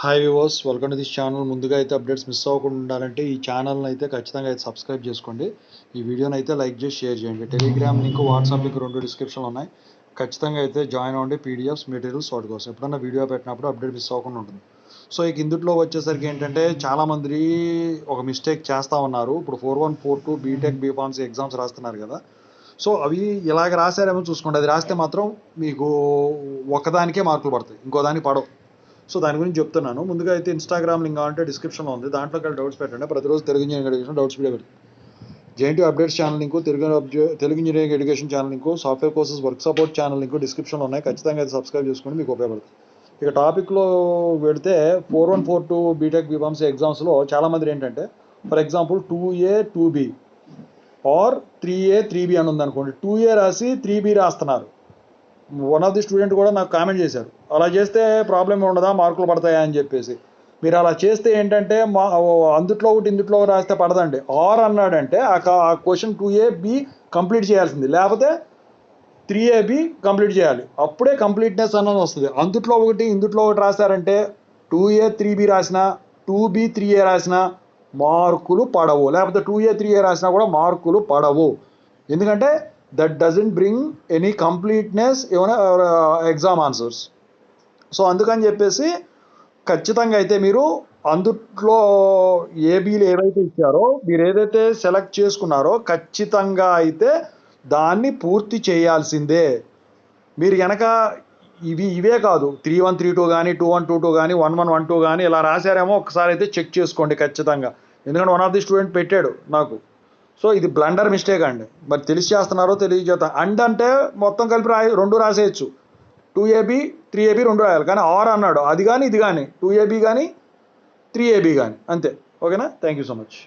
Hi viewers, welcome to this channel. ముందుగా అయితే updates miss అవ్వకుండా ఉండాలంటే ఈ ఛానల్ని అయితే ఖచ్చితంగా అయితే సబ్స్క్రైబ్ చేసుకోండి. ఈ వీడియోని అయితే లైక్ చేసి షేర్ చేయండి. టెలిగ్రామ్ లింక్, వాట్సాప్ లింక్ రెండు డిస్క్రిప్షన్లో ఉన్నాయి. ఖచ్చితంగా అయితే జాయిన్ అవ్వండి. పీడిఎఫ్స్, మెటీరియల్స్ వాటి కోసం ఎప్పుడన్నా వీడియో పెట్టినప్పుడు అప్డేట్ మిస్ అవ్వకుండా ఉంటుంది. సో ఇక ఇందులో వచ్చేసరికి ఏంటంటే చాలామంది ఒక మిస్టేక్ చేస్తూ ఉన్నారు. ఇప్పుడు 4142 బీటెక్ బీఫార్మసీ ఎగ్జామ్స్ రాస్తున్నారు కదా. సో అవి ఇలాగ రాశారేమో చూసుకోండి. అది రాస్తే మాత్రం మీకు ఒకదానికే మార్కులు పడతాయి, ఇంకో దానికి పడవు. సో దాని గురించి చెప్తున్నాను. ముందుగా అయితే ఇన్స్టాగ్రామ్ లింక్ అంటే డిస్క్రిప్షన్లో ఉంది. దాంట్లోకి వెళ్ళి డౌట్స్ పెట్టండి. ప్రతిరోజు Telugu engineering education doubts video పెడతాను. JNT updates channel link, Telugu engineering education channel link, software courses work support channel link డిస్క్రిప్షన్లో ఉన్నాయి. ఖచ్చితంగా అయితే సబ్స్క్రైబ్ చేసుకోండి, మీకు ఉపయోగపడుతుంది. ఇక టాపిక్లో వెళితే 4142 బీటెక్ బీఫార్మసీ ఎగ్జామ్స్లో చాలామంది ఏంటంటే, for example 2A 2B are 3A 3B అని ఉందనుకోండి. 2A రాసి 3B రాస్తున్నారు. వన్ ఆఫ్ ది స్టూడెంట్ కూడా నాకు కామెంట్ చేశారు, అలా చేస్తే ప్రాబ్లం ఉండదా, మార్కులు పడతాయా అని చెప్పేసి. మీరు అలా చేస్తే ఏంటంటే అందుట్లో ఒకటి ఇందుట్లో రాస్తే పడదండి. ఆర్ అన్నాడంటే ఆ క్వశ్చన్ 2AB కంప్లీట్ చేయాల్సింది, లేకపోతే 3AB కంప్లీట్ చేయాలి. అప్పుడే కంప్లీట్నెస్ అన్నది వస్తుంది. అందుట్లో ఒకటి ఇందుట్లో ఒకటి రాశారంటే 2A 3B రాసినా, 2B 3A రాసినా మార్కులు పడవు. లేకపోతే 2A 3A రాసినా కూడా మార్కులు పడవు. ఎందుకంటే that doesn't bring any completeness ఏమైనా ఎగ్జామ్ ఆన్సర్స్. సో అందుకని చెప్పేసి ఖచ్చితంగా అయితే మీరు అందుట్లో ఏబీలు ఏవైతే ఇచ్చారో, మీరు ఏదైతే సెలెక్ట్ చేసుకున్నారో ఖచ్చితంగా అయితే దాన్ని పూర్తి చేయాల్సిందే. మీరు కనుక ఇవే కాదు 3132 కానీ 2122 కానీ 1112 కానీ ఇలా రాశారేమో ఒకసారి అయితే చెక్ చేసుకోండి ఖచ్చితంగా. ఎందుకంటే వన్ ఆఫ్ ది స్టూడెంట్ పెట్టాడు నాకు. సో ఇది బ్లండర్ మిస్టేక్ అండి. మరి తెలిసి చేస్తున్నారో తెలియజేస్తా అంటే మొత్తం కలిపి రెండు రాసేయచ్చు. 2AB 3AB రెండు రాయాలి, కానీ ఆర్ అన్నాడు. అది కానీ ఇది కానీ 2AB కానీ 3AB కానీ అంతే. ఓకేనా? Thank you so much.